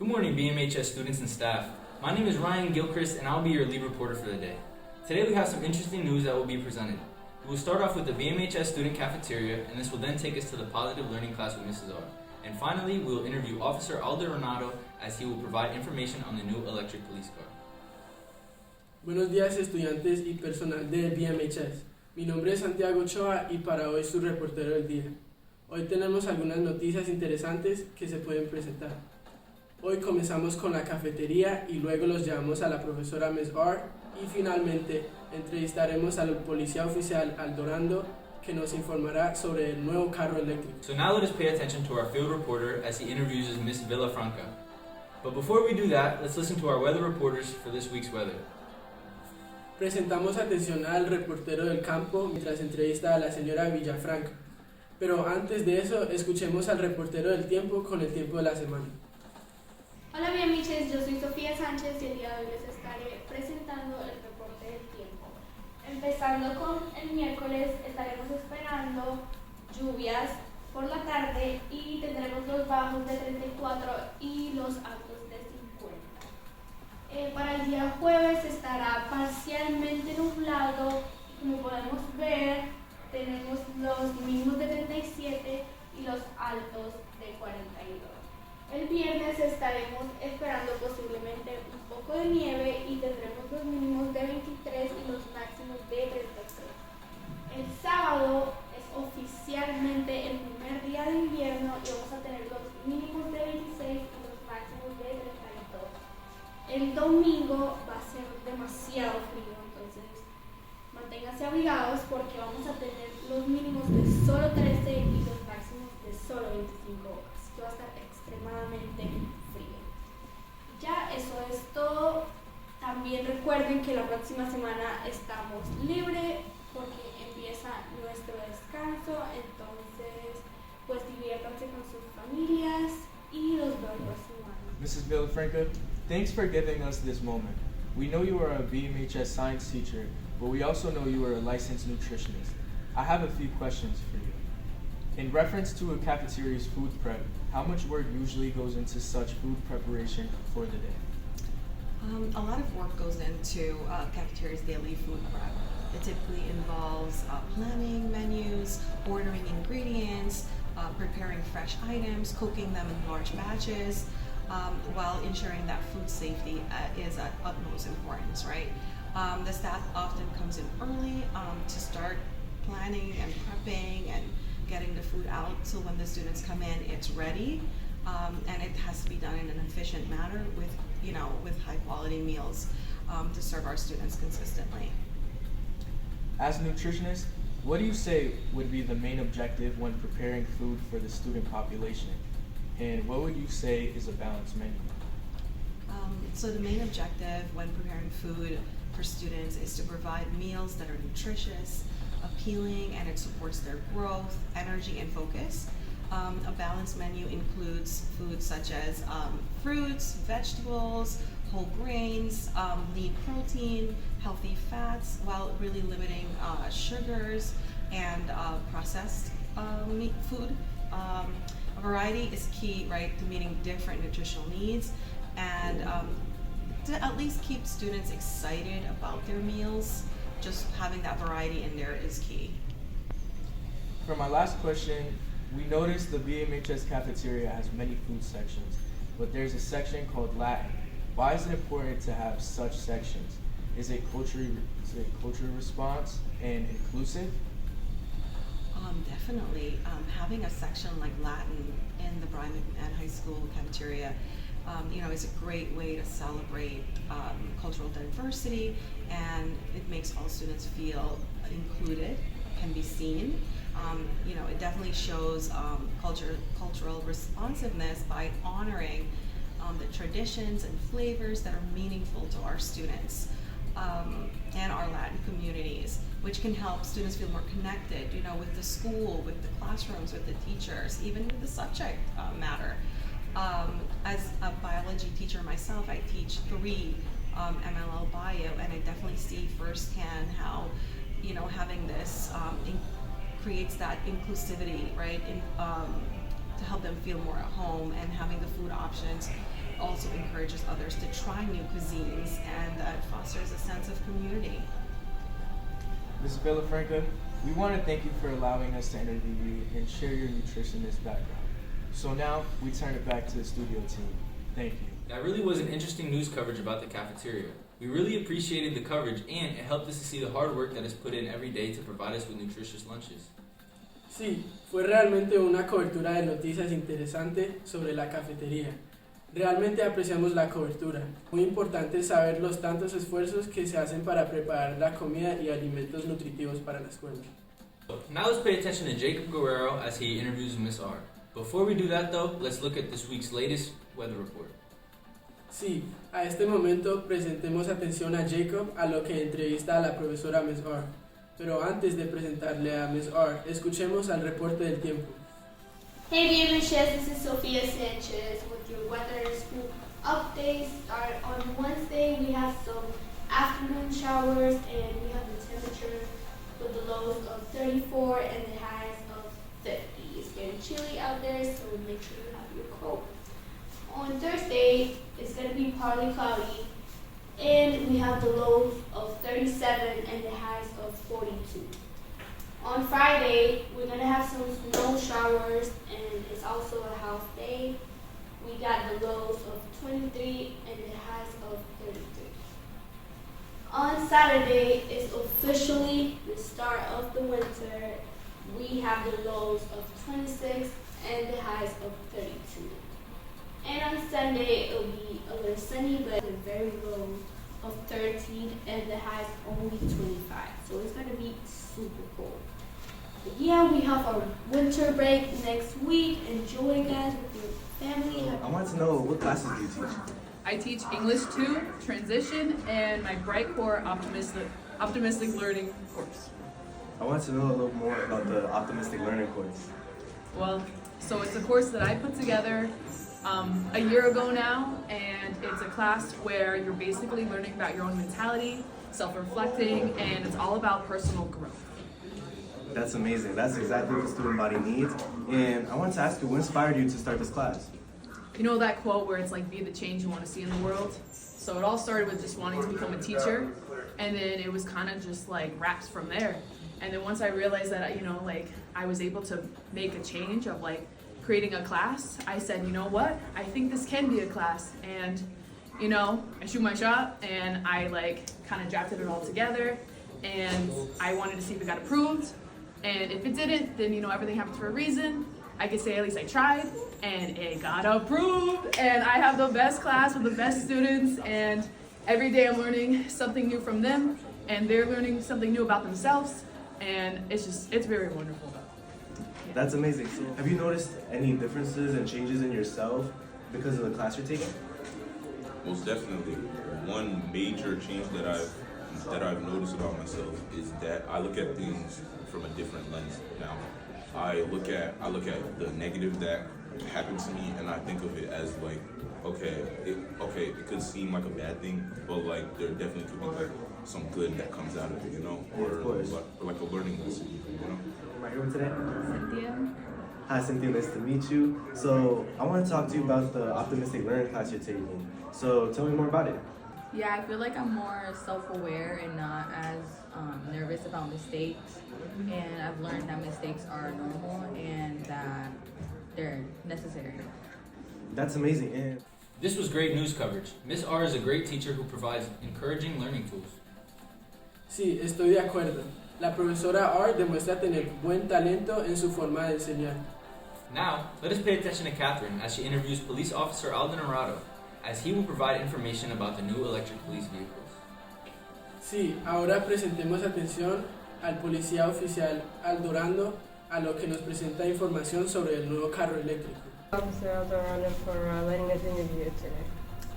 Good morning, BMHS students and staff. My name is Ryan Gilchrist, and I'll be your lead reporter for the day. Today we have some interesting news that will be presented. We will start off with the BMHS student cafeteria, and this will then take us to the positive learning class with Mrs. R. And finally, we will interview Officer Aldo Renato as he will provide information on the new electric police car. Buenos días, estudiantes y personal de BMHS. Mi nombre es Santiago Ochoa y para hoy su reportero del día. Hoy tenemos algunas noticias interesantes que se pueden presentar. Hoy comenzamos con la cafetería y luego los llevamos a la profesora Ms. R y finalmente entrevistaremos al policía oficial Aldo Renato que nos informará sobre el nuevo carro eléctrico. So now let us pay attention to our field reporter as he interviews Ms. Villafranca. But before we do that, let's listen to our weather reporters for this week's weather. Prestamos atención al reportero del campo mientras entrevista a la señora Villafranca. Pero antes de eso, escuchemos al reportero del tiempo con el tiempo de la semana. Hola BMHS, yo soy Sofía Sánchez y el día de hoy les estaré presentando el reporte del tiempo. Empezando con el miércoles, estaremos esperando lluvias por la tarde y tendremos los bajos de 34 y los altos de 50. Para el día jueves estará parcialmente nublado y como podemos ver tenemos los mínimos de 37 y los altos de 42. El viernes estaremos esperando posiblemente un poco de nieve y tendremos los mínimos de 23 y los máximos de 33. El sábado es oficialmente el primer día de invierno y vamos a tener los mínimos de 26 y los máximos de 32. El domingo va a ser demasiado frío, entonces manténganse abrigados porque vamos a tener los mínimos de solo 13 y los máximos de solo 25. Así que va a estar extremadamente frío. Ya eso es todo. También recuerden que la próxima semana estamos libres porque empieza nuestro descanso, entonces pues diviértanse con sus familias y los veo el próximo año. Mrs. Villafranca, thanks for giving us this moment. We know you are a BMHS science teacher, but we also know you are a licensed nutritionist. I have a few questions for you. In reference to a cafeteria's food prep, how much work usually goes into such food preparation for the day? A lot of work goes into cafeteria's daily food prep. It typically involves planning menus, ordering ingredients, preparing fresh items, cooking them in large batches, while ensuring that food safety is at utmost importance, right? The staff often comes in early to start planning and prepping and getting the food out so when the students come in it's ready, and it has to be done in an efficient manner with high quality meals to serve our students consistently. As a nutritionist, what do you say would be the main objective when preparing food for the student population? And what would you say is a balanced menu? So the main objective when preparing food for students is to provide meals that are nutritious, appealing, and it supports their growth, energy, and focus. A balanced menu includes foods such as fruits, vegetables, whole grains, lean protein, healthy fats, while really limiting sugars and processed meat food. A variety is key, right, to meeting different nutritional needs and to at least keep students excited about their meals. Just having that variety in there is key. For my last question, we noticed the BMHS cafeteria has many food sections, but there's a section called Latin. Why is it important to have such sections? Is it cultural response and inclusive? Definitely. Having a section like Latin in the Brian McMahon High School cafeteria is a great way to celebrate cultural diversity, and it makes all students feel included, can be seen. It definitely shows cultural responsiveness by honoring the traditions and flavors that are meaningful to our students and our Latin communities, which can help students feel more connected, with the school, with the classrooms, with the teachers, even with the subject matter. As a biology teacher myself, I teach 3 MLL bio, and I definitely see firsthand how, having this creates that inclusivity, right? To help them feel more at home, and having the food options also encourages others to try new cuisines, and it fosters a sense of community. Ms. Villafranca, we want to thank you for allowing us to interview you and share your nutritionist background. So now we turn it back to the studio team. Thank you. That really was an interesting news coverage about the cafeteria. We really appreciated the coverage, and it helped us to see the hard work that is put in every day to provide us with nutritious lunches. Sí, fue realmente una cobertura de noticias interesante sobre la cafetería. Realmente apreciamos la cobertura. Muy importante saber los tantos esfuerzos que se hacen para preparar la comida y alimentos nutritivos para la escuela. Now let's pay attention to Jacob Guerrero as he interviews Miss R. Before we do that though, let's look at this week's latest weather report. Sí, a este momento presentemos atención a Jacob a lo que entrevista a la profesora Miss R. Pero antes de presentarle a Miss R, escuchemos al reporte del tiempo. Hey BMHS, this is Sophia Sanchez with your weather and school updates. On Wednesday, we have some afternoon showers and we have the temperature with the lows of 34 and the highs of 50. It's getting chilly out there, so make sure you have your coat. On Thursday, it's going to be partly cloudy and we have the lows of 37 and the highs of 42. On Friday, we're going to have some snow showers and it's also a half day. We got the lows of 23 and the highs of 33. On Saturday is officially the start of the winter. We have the lows of 26 and the highs of 32. And on Sunday, it'll be a little sunny, but a very low of 13 and the highs only 25. So it's going to be super cold. But yeah, we have our winter break next week. Enjoy, guys, with your family. I want to know, what classes do you teach? I teach English 2, Transition, and my Bright Core Optimistic Learning course. I want to know a little more about the Optimistic Learning course. Well, so it's a course that I put together a year ago now, and it's a class where you're basically learning about your own mentality, self-reflecting, and it's all about personal growth. That's amazing. That's exactly what the student body needs. And I want to ask you, what inspired you to start this class? You know that quote where it's like, be the change you want to see in the world? So it all started with just wanting to become a teacher, and then it was kind of just like wraps from there. And then once I realized that, I was able to make a change of creating a class, I said, you know what? I think this can be a class. And, I shoot my shot and I kind of drafted it all together, and I wanted to see if it got approved. And if it didn't, then, everything happens for a reason. I could say at least I tried, and it got approved. And I have the best class with the best students, and every day I'm learning something new from them, and they're learning something new about themselves, and it's very wonderful. That's amazing. So, have you noticed any differences and changes in yourself because of the class you're taking? Most definitely. One major change that I've noticed about myself is that I look at things from a different lens now. I look at the negative that happened to me, and I think of it as it could seem like a bad thing, but there definitely could be some good that comes out of it, or like a learning lesson, Am I here with today? Cynthia? Hi, Cynthia. Nice to meet you. So, I want to talk to you about the Optimistic Learning class you're taking. So, tell me more about it. Yeah, I feel like I'm more self-aware and not as nervous about mistakes. And I've learned that mistakes are normal and that they're necessary. That's amazing. And This was great news coverage. Miss R is a great teacher who provides encouraging learning tools. Sí, estoy de acuerdo. La profesora R demuestra tener buen talento en su forma de enseñar. Now, let us pay attention to Catherine as she interviews Police Officer Alden Arado, as he will provide information about the new electric police vehicles. Sí, ahora presentemos atención al policía oficial Aldorando a lo que nos presenta información sobre el nuevo carro eléctrico. Officer Aldorando for letting us interview you today.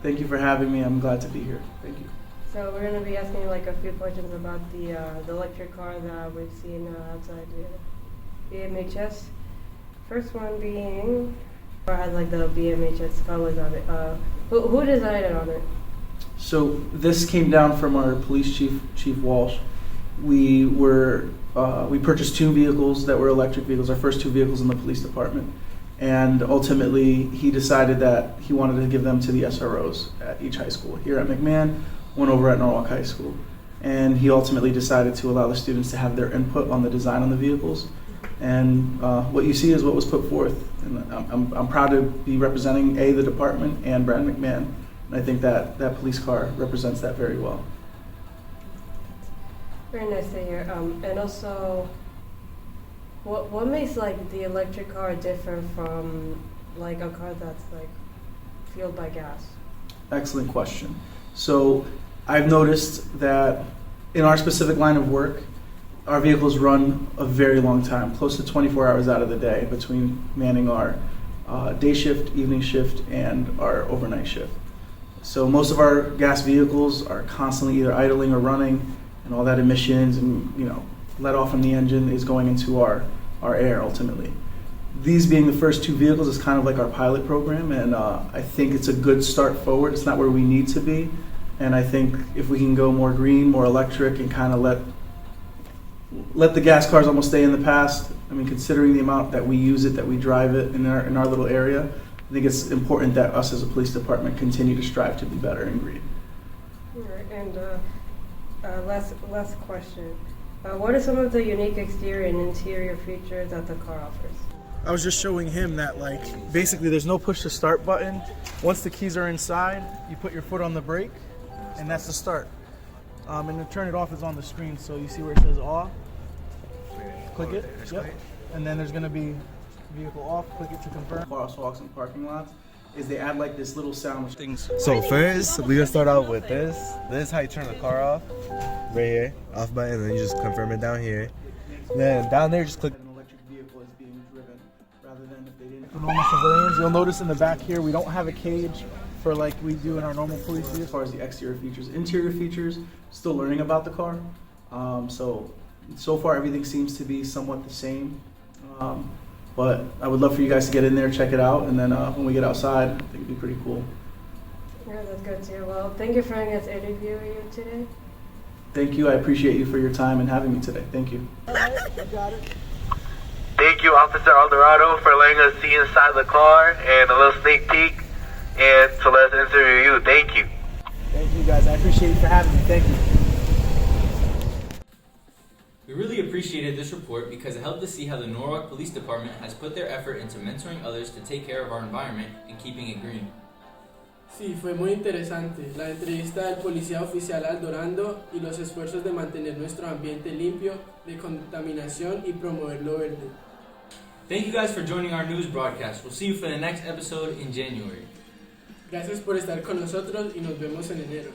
Thank you for having me. I'm glad to be here. Thank you. So we're going to be asking you a few questions about the electric car that we've seen outside the BMHS. First one being, or had the BMHS colors on it. Who decided on it? So this came down from our police chief, Chief Walsh. We purchased 2 vehicles that were electric vehicles, our first 2 vehicles in the police department. And ultimately, he decided that he wanted to give them to the SROs at each high school. Here at McMahon, one over at Norwalk High School. And he ultimately decided to allow the students to have their input on the design on the vehicles. And what you see is what was put forth. And I'm proud to be representing the department and Brad McMahon. And I think that police car represents that very well. Very nice to hear. And also, what makes like the electric car different from like a car that's like fueled by gas? Excellent question. So I've noticed that in our specific line of work, our vehicles run a very long time, close to 24 hours out of the day between manning our day shift, evening shift, and our overnight shift. So most of our gas vehicles are constantly either idling or running, and all that emissions and let off from the engine is going into our air ultimately. These being the first two vehicles is kind of like our pilot program, and I think it's a good start forward. It's not where we need to be, and I think if we can go more green, more electric, and kind of let the gas cars almost stay in the past. I mean, considering the amount that we use it, that we drive it in our little area, I think it's important that us as a police department continue to strive to be better and green. All right, and last question. What are some of the unique exterior and interior features that the car offers? I was just showing him that basically there's no push to start button. Once the keys are inside, you put your foot on the brake, and that's the start. And to turn it off is on the screen, so you see where it says off. Click it. Yep. And then there's going to be vehicle off. Click it to confirm. Crosswalks and parking lots is they add this little sound things. So first, we're gonna start out with this. This is how you turn the car off. Right here, off button, and then you just confirm it down here. Then down there, just click. An electric vehicle is being driven rather than if they didn't. For normal civilians, you'll notice in the back here we don't have a cage for like we do in our normal police vehicles as far as the exterior features. Interior features, still learning about the car. So far everything seems to be somewhat the same. But I would love for you guys to get in there, check it out, and then when we get outside, I think it'd be pretty cool. Yeah, that's good too. Well, thank you for having us interview you today. Thank you. I appreciate you for your time and having me today. Thank you. All right, you got it. Thank you, Officer Alvarado, for letting us see inside the car and a little sneak peek, and to let us interview you. Thank you. Thank you, guys. I appreciate you for having me. Thank you. We really appreciated this report because it helped us see how the Norwalk Police Department has put their effort into mentoring others to take care of our environment and keeping it green. Sí, fue muy interesante la entrevista del policía oficial Aldorando y los esfuerzos de mantener nuestro ambiente limpio de contaminación y promoverlo verde. Thank you guys for joining our news broadcast. We'll see you for the next episode in January. Gracias por estar con nosotros y nos vemos en enero.